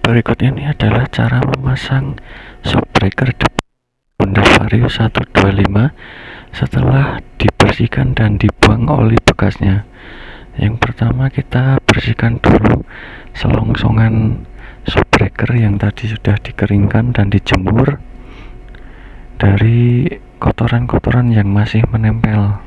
Berikut ini adalah cara memasang shockbreaker depan Honda Vario 125 setelah dibersihkan dan dibuang oli bekasnya. Yang pertama, kita bersihkan dulu selongsongan shockbreaker yang tadi sudah dikeringkan dan dijemur dari kotoran-kotoran yang masih menempel.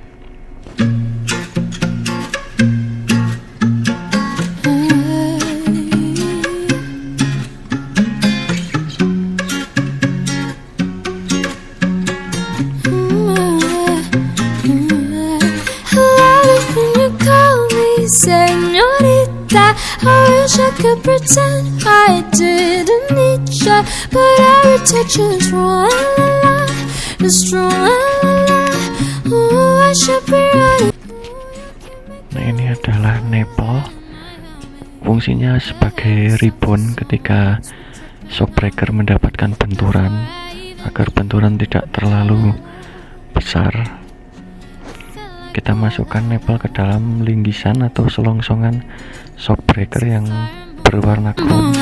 Señorita, I wish I could pretend I didn't need you, but every touch is wrong, it's wrong. Oh, I should be ready. Nah, ini adalah nepel. Fungsinya sebagai ribon ketika shockbreaker mendapatkan benturan, agar benturan tidak terlalu besar. Kita masukkan nepel ke dalam linggisan atau selongsongan shockbreaker yang berwarna chrome.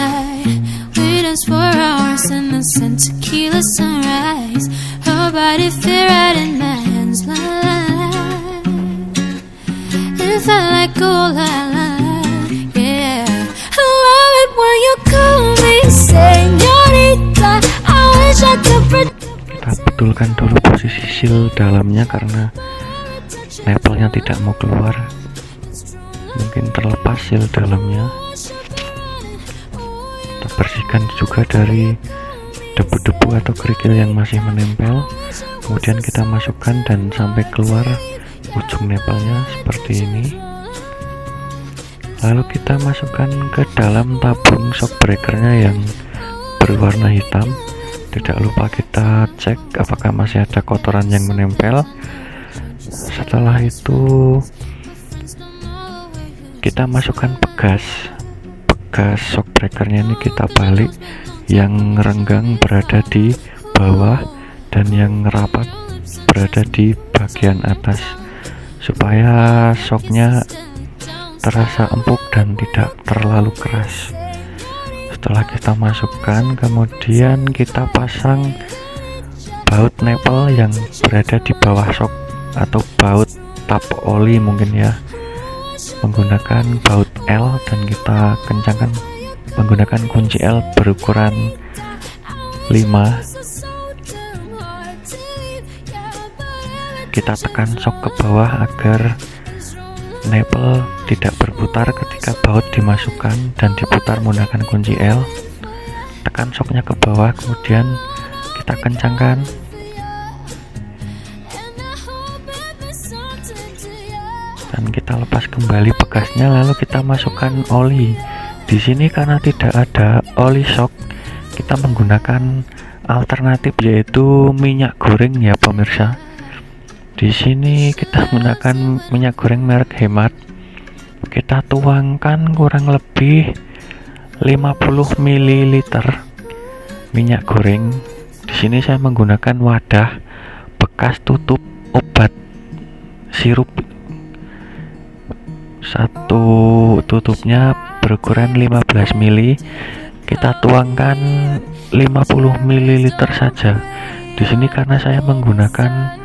We dance for hours in the sun, tequila sunrise. Her body fit right in my hands, la la la. It felt like oh la la, yeah. I love it when you call me señorita. I wish I could. Kita betulkan dulu posisi seal dalamnya karena nepelnya tidak mau keluar, mungkin terlepas seal dalamnya. Kita bersihkan juga dari debu-debu atau kerikil yang masih menempel, kemudian kita masukkan dan sampai keluar ujung nepelnya seperti ini. Lalu kita masukkan ke dalam tabung shockbreakernya yang berwarna hitam. Tidak lupa kita cek apakah masih ada kotoran yang menempel. Setelah itu kita masukkan pegas shockbreakernya, ini kita balik, yang renggang berada di bawah dan yang rapat berada di bagian atas supaya shocknya terasa empuk dan tidak terlalu keras. Setelah kita masukkan, kemudian kita pasang baut nepel yang berada di bawah shock atau baut tap oli mungkin ya, menggunakan baut L, dan kita kencangkan menggunakan kunci L berukuran 5. Kita tekan shock ke bawah agar nepel tidak berputar ketika baut dimasukkan dan diputar menggunakan kunci L. Tekan shocknya ke bawah, kemudian kita kencangkan. Dan kita lepas kembali bekasnya, lalu kita masukkan oli. Di sini karena tidak ada oli shock, kita menggunakan alternatif yaitu minyak goreng ya pemirsa. Di sini kita menggunakan minyak goreng merek Hemat. Kita tuangkan kurang lebih 50 ml minyak goreng. Di sini saya menggunakan wadah bekas tutup obat sirup. Satu tutupnya berukuran 15 ml. Kita tuangkan 50 ml saja. Di sini karena saya menggunakan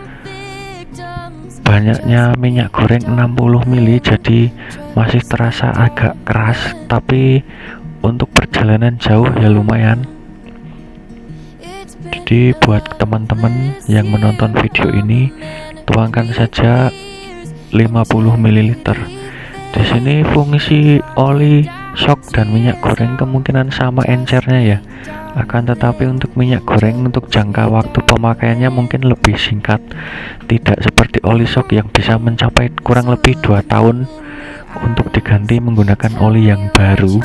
banyaknya minyak goreng 60 ml, jadi masih terasa agak keras, tapi untuk perjalanan jauh ya lumayan. Jadi buat teman-teman yang menonton video ini, tuangkan saja 50 ml. Di sini fungsi oli shock dan minyak goreng kemungkinan sama encernya ya. Akan tetapi untuk minyak goreng untuk jangka waktu pemakaiannya mungkin lebih singkat. Tidak seperti oli shock yang bisa mencapai kurang lebih 2 tahun untuk diganti menggunakan oli yang baru.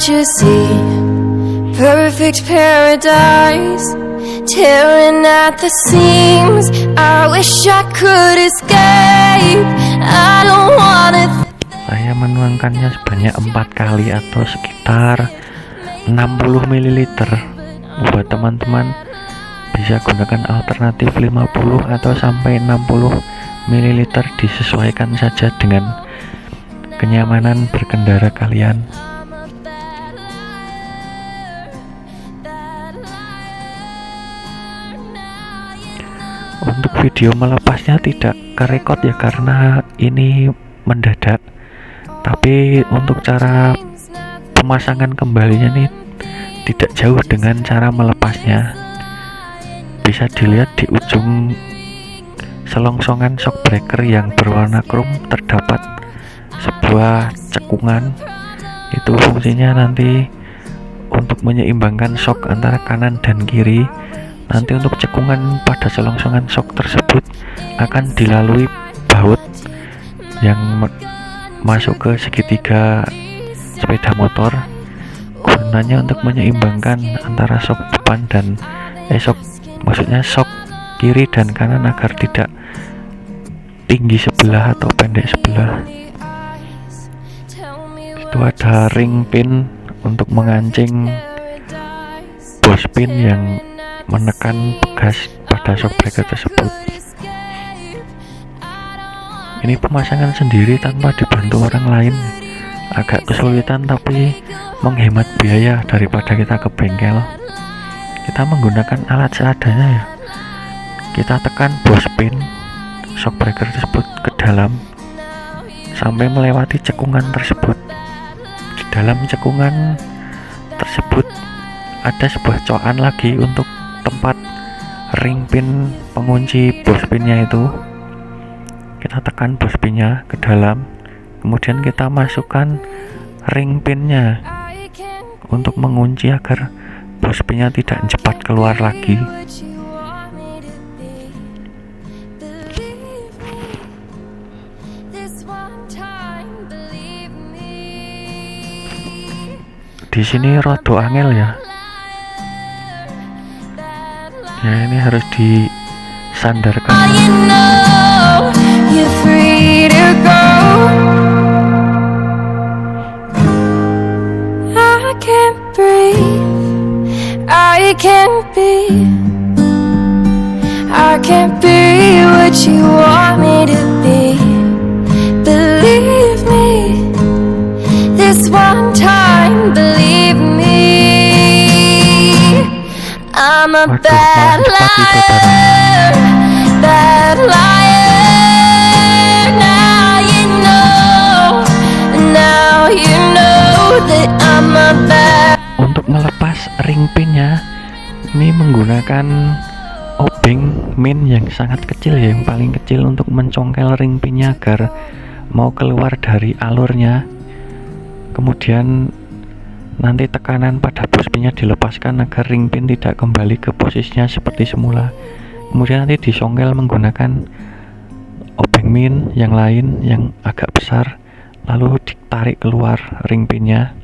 Perfect paradise, tearing at the seams. I wish I could escape. I don't wanna. Saya menuangkannya sebanyak 4 kali atau sekitar 60 ml. Buat teman-teman bisa gunakan alternatif 50 atau sampai 60 ml, disesuaikan saja dengan kenyamanan berkendara kalian. Untuk video melepasnya tidak kerekod ya karena ini mendadak, tapi untuk cara pemasangan kembalinya nih tidak jauh dengan cara melepasnya. Bisa dilihat di ujung selongsongan shockbreaker yang berwarna krom terdapat sebuah cekungan. Itu fungsinya nanti untuk menyeimbangkan shock antara kanan dan kiri. Nanti untuk cekungan pada selongsongan shock tersebut akan dilalui baut yang masuk ke segitiga sepeda motor, gunanya untuk menyeimbangkan antara shock depan dan maksudnya shock kiri dan kanan agar tidak tinggi sebelah atau pendek sebelah. Itu ada ring pin untuk mengancing bos pin yang menekan gas pada shockbreaker tersebut. Ini pemasangan sendiri tanpa dibantu orang lain agak kesulitan, tapi menghemat biaya daripada kita ke bengkel. Kita menggunakan alat seadanya ya. Kita tekan bos pin shockbreaker tersebut ke dalam sampai melewati cekungan tersebut. Di dalam cekungan tersebut ada sebuah cokan lagi untuk tempat ring pin pengunci bos pinnya itu. Kita tekan bos pinnya ke dalam, kemudian kita masukkan ring pinnya untuk mengunci agar bos pinnya tidak cepat keluar lagi. Di sini rada angel ya. Ya, ini harus disandarkan. You're free to go. I can't breathe. I can't be. I can't be what you want me to be. Believe me, this one time, believe me. I'm a bad liar, bad liar. Now you know that I'm a bad. Untuk melepas ring pinnya ini menggunakan obeng min yang sangat kecil ya, yang paling kecil untuk mencongkel ring pinnya agar mau keluar dari alurnya. Kemudian nanti tekanan pada bos pinnya dilepaskan agar ring pin tidak kembali ke posisinya seperti semula. Kemudian nanti disongkel menggunakan obeng min yang lain yang agak besar, lalu ditarik keluar ring pinnya.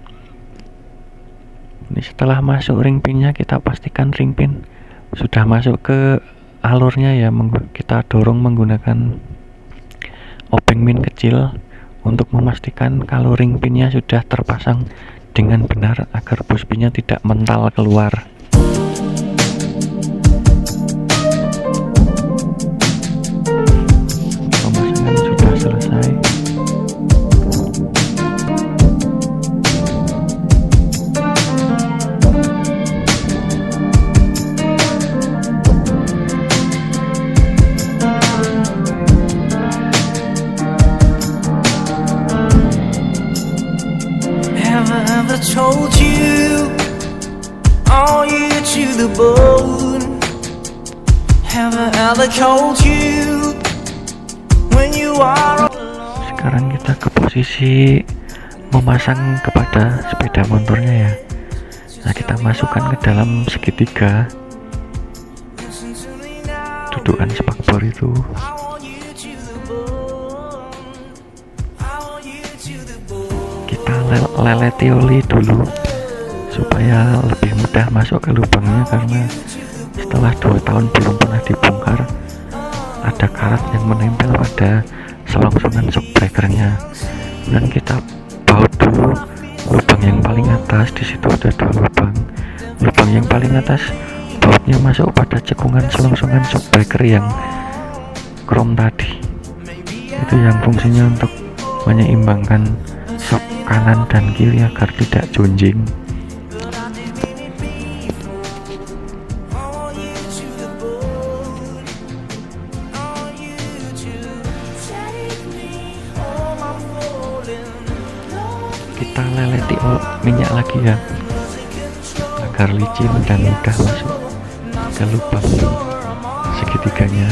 Ini setelah masuk ring pinnya, kita pastikan ring pin sudah masuk ke alurnya ya. Kita dorong menggunakan obeng min kecil untuk memastikan kalau ring pinnya sudah terpasang dengan benar agar bos pinnya tidak mental keluar. Pemasangan sudah selesai. Told you all you to the bone. Have I ever told you when you are alone? Sekarang kita ke posisi memasang kepada sepeda motornya ya. Nah, kita masukkan ke dalam segitiga dudukan spakbor itu. Kita leleti oli dulu supaya lebih mudah masuk ke lubangnya, karena setelah 2 tahun belum pernah dibongkar ada karat yang menempel pada selongsongan shockbreakernya. Dan kita baut dulu lubang yang paling atas. Di situ ada 2 lubang. Lubang yang paling atas bautnya masuk pada cekungan selongsongan shockbreaker yang krom tadi. Itu yang fungsinya untuk menyeimbangkan shock kanan dan kiri agar tidak jonjing. minyak lagi ya, agar licin dan mudah masuk ke lubang segitiganya.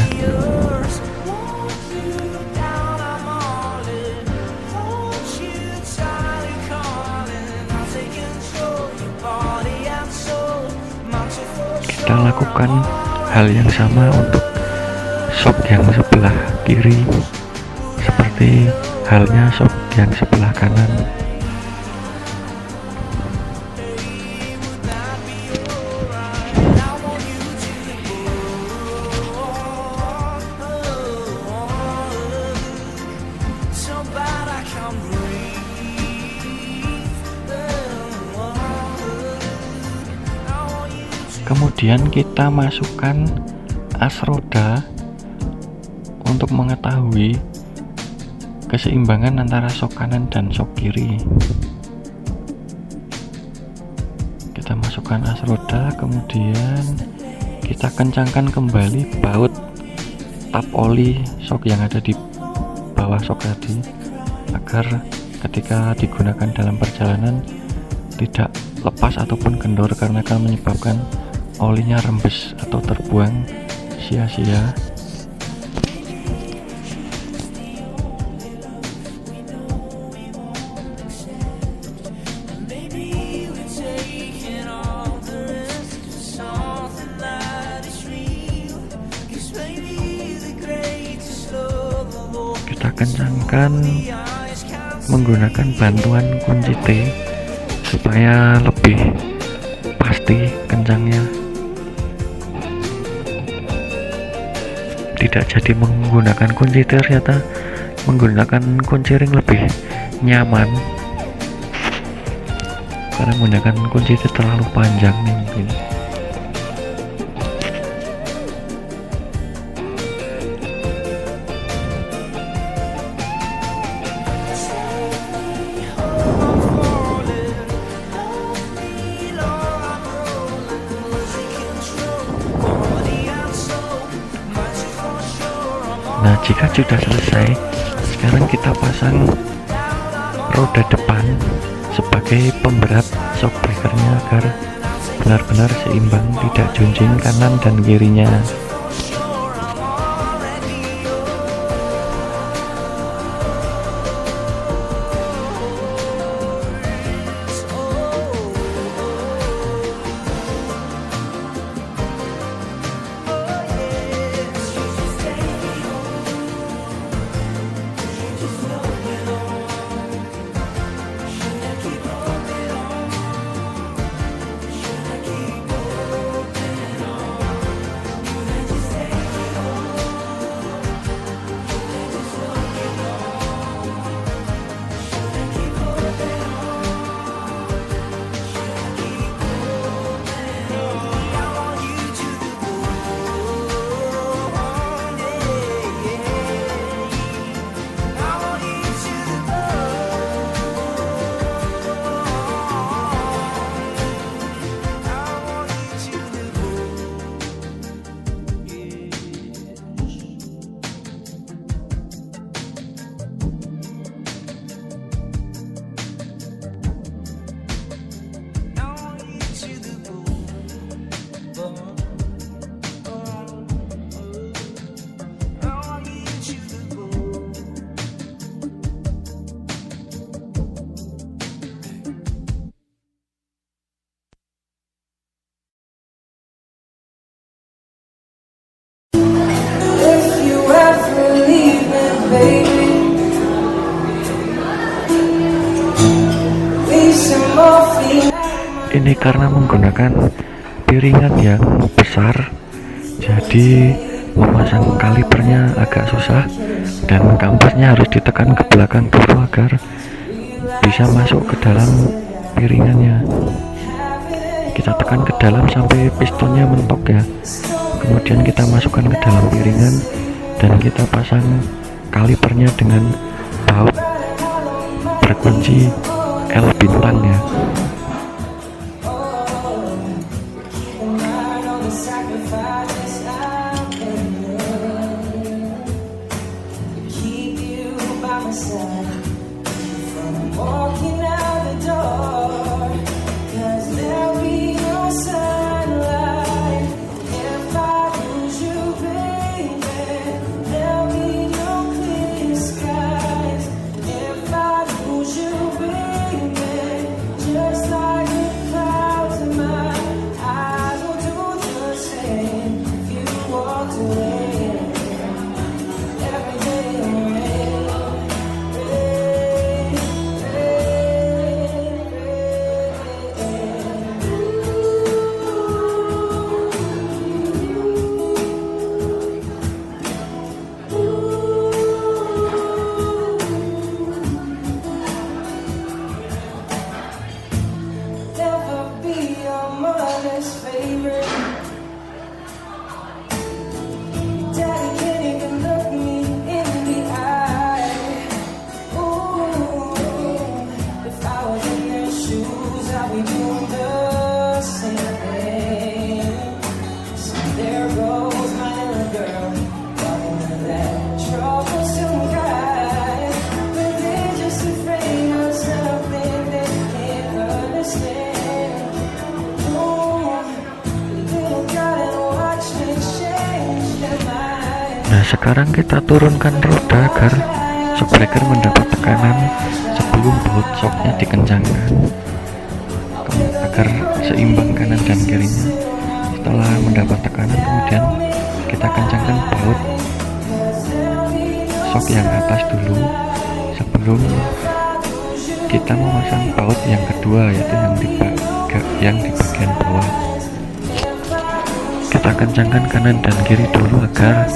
Kita lakukan hal yang sama untuk sok yang sebelah kiri, seperti halnya sok yang sebelah kanan. Kemudian kita masukkan as roda untuk mengetahui keseimbangan antara sok kanan dan sok kiri. Kita masukkan as roda, kemudian kita kencangkan kembali baut tap oli sok yang ada di bawah sok tadi, agar ketika digunakan dalam perjalanan tidak lepas ataupun kendor, karena akan menyebabkan olinya rembes atau terbuang sia-sia. Kita kencangkan menggunakan bantuan kunci T supaya lebih pasti kencangnya. Tidak jadi menggunakan kunci T, ternyata menggunakan kunci ring lebih nyaman, karena menggunakan kunci T terlalu panjang nih mungkin. Nah, jika sudah selesai, sekarang kita pasang roda depan sebagai pemberat shock breakernya agar benar-benar seimbang, tidak junjing kanan dan kirinya. Ini karena menggunakan piringan yang besar, jadi memasang kalipernya agak susah, dan kampasnya harus ditekan ke belakang dulu agar bisa masuk ke dalam piringannya. Kita tekan ke dalam sampai pistonnya mentok ya, kemudian kita masukkan ke dalam piringan dan kita pasang kalipernya dengan baut berkunci L bintang ya. Walking out the door. Nah, sekarang kita turunkan roda agar shockbreaker mendapat tekanan sebelum baut shocknya dikencangkan agar seimbang kanan dan kirinya. Setelah mendapat tekanan, kemudian kita kencangkan baut shock yang atas dulu sebelum kita memasang baut yang kedua, yaitu yang di bagian bawah. Kita kencangkan kanan dan kiri dulu agar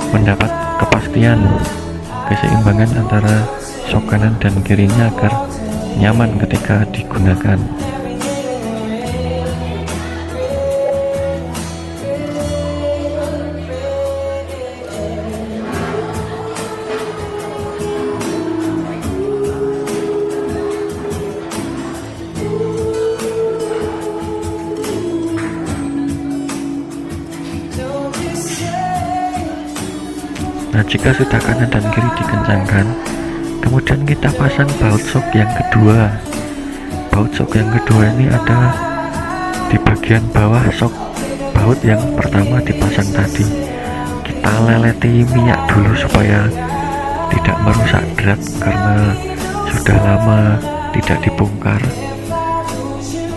mendapat kepastian keseimbangan antara shock kanan dan kirinya agar nyaman ketika digunakan. Nah, jika sudah kanan dan kiri dikencangkan, kemudian kita pasang baut shock yang kedua. Baut shock yang kedua ini ada di bagian bawah shock baut yang pertama dipasang tadi. Kita leleti minyak dulu supaya tidak merusak drat karena sudah lama tidak dibongkar,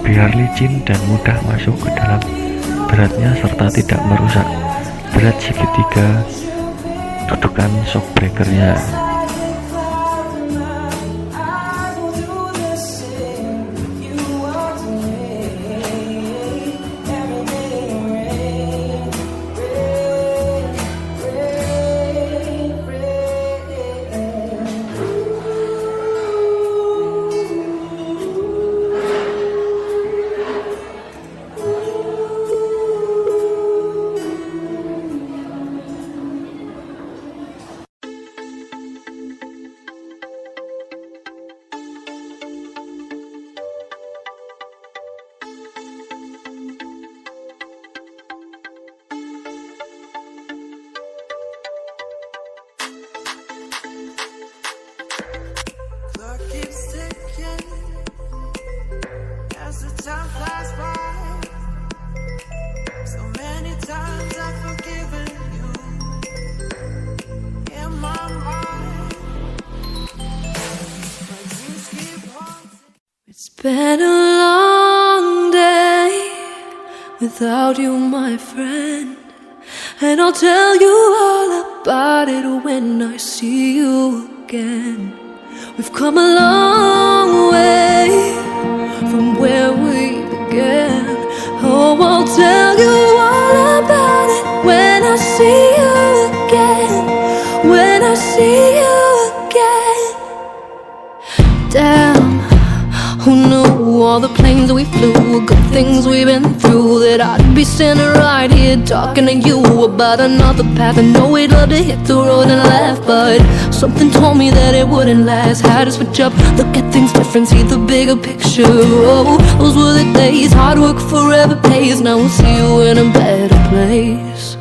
biar licin dan mudah masuk ke dalam dratnya serta tidak merusak drat segitiga dudukan shockbreakernya. Time flies by. So many times I've forgiven you. In my mind, my dreams keep haunting. It's been a long day without you, my friend, and I'll tell you all about it when I see you again. We've come a long way from where we began. Oh, I'll tell you all about it when I see you again. When I see you again. Damn, who knew all the planes we flew, good things we've been through, that I'd be standing right here talking to you about another path. I know we'd love to hit the road and laugh, but something told me that it wouldn't last. Had to switch up, look at things different, see the bigger picture. Oh, those were the days, hard work forever pays. Now we'll see you in a better place.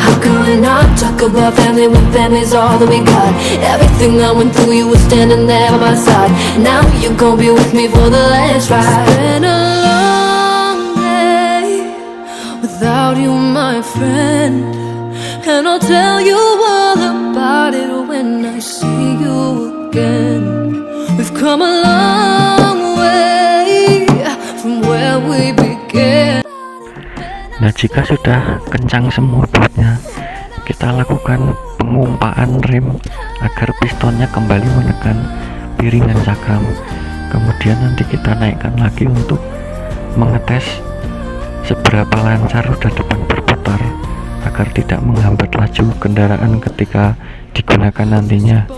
How can we not talk about family when family's all that we got? Everything I went through, you were standing there by my side. Now you're gonna be with me for the last ride. It's been a long day without you, my friend, and I'll tell you all about it when I see you again. We've come a long way from where we began. Nah, jika sudah kencang semua bautnya, kita lakukan pengumpaan rem agar pistonnya kembali menekan piringan cakram. Kemudian nanti kita naikkan lagi untuk mengetes seberapa lancar roda depan berputar agar tidak menghambat laju kendaraan ketika digunakan nantinya.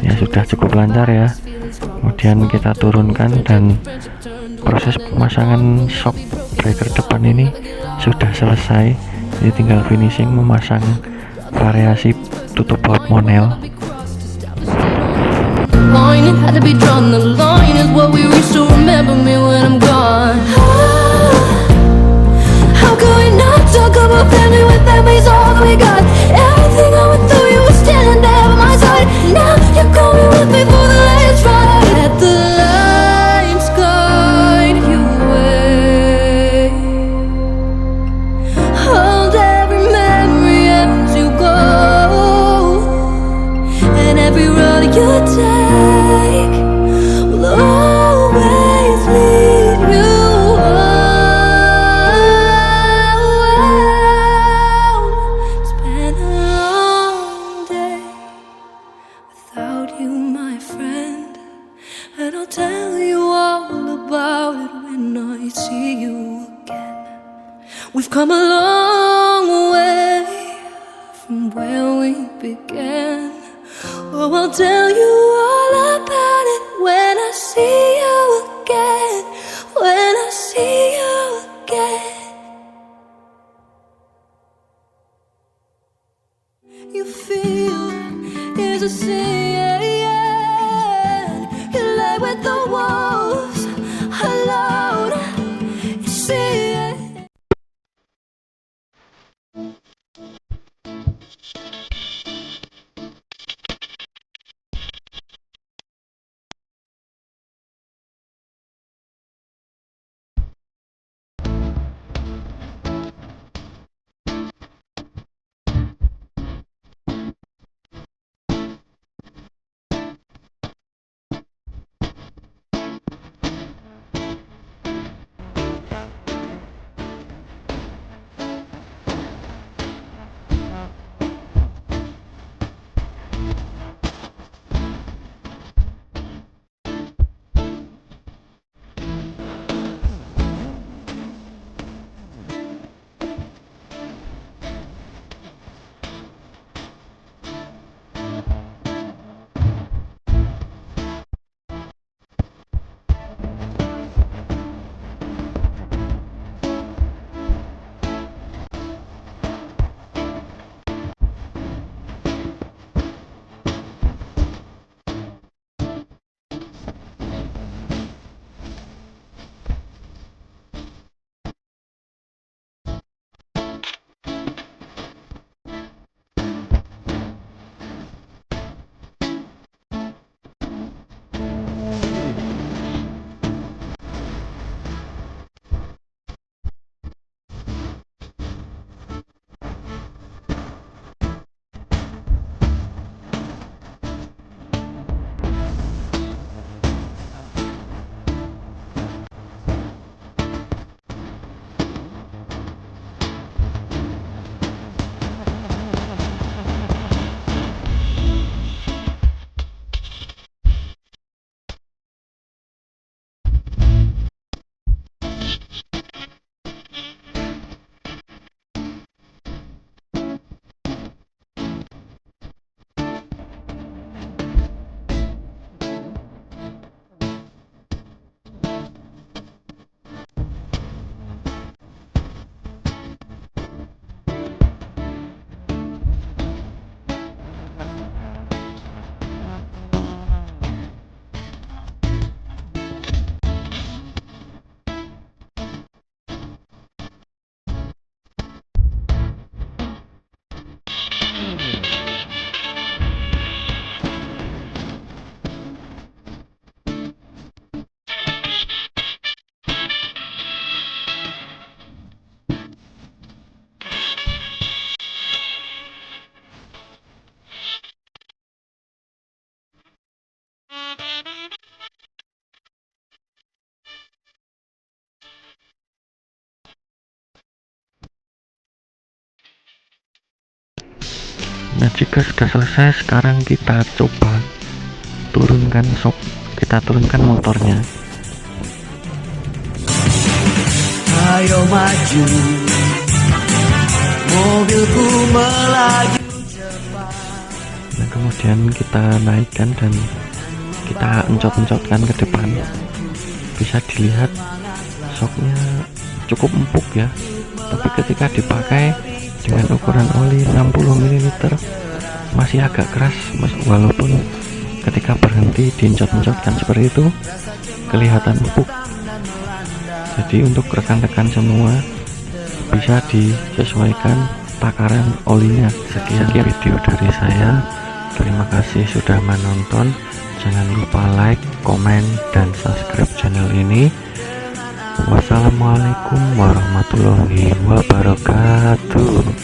Ya, sudah cukup lancar ya. Kemudian kita turunkan dan proses pemasangan shock breaker depan ini sudah selesai. Jadi tinggal finishing memasang variasi tutup baut monel. Line, it had to be drawn. The line is what we reach, so remember me when I'm gone. How can we not talk about family when family's all that we got? Everything I went through, you were standing there by my side. Now you're going with me for the last ride. Let the lights guide you away. Hold every when I see you again. We've come a long way from where we began. Oh, I'll tell you all about it when I see you again. When I see you again. You feel is a sin. You lay with the wolves alone. You see it. Nah, jika sudah selesai, sekarang kita coba turunkan shock. Kita turunkan motornya. Ayo maju, mobilku melaju cepat. Nah, kemudian kita naikkan dan kita encot-encotkan ke depan. Bisa dilihat shocknya cukup empuk ya, tapi ketika dipakai dengan ukuran oli 60 ml masih agak keras, walaupun ketika berhenti diencot-encotkan seperti itu kelihatan empuk. Jadi untuk rekan-rekan semua bisa disesuaikan takaran olinya. Sekian video dari saya, terima kasih sudah menonton. Jangan lupa like, komen, dan subscribe channel ini. Wassalamualaikum warahmatullahi wabarakatuh.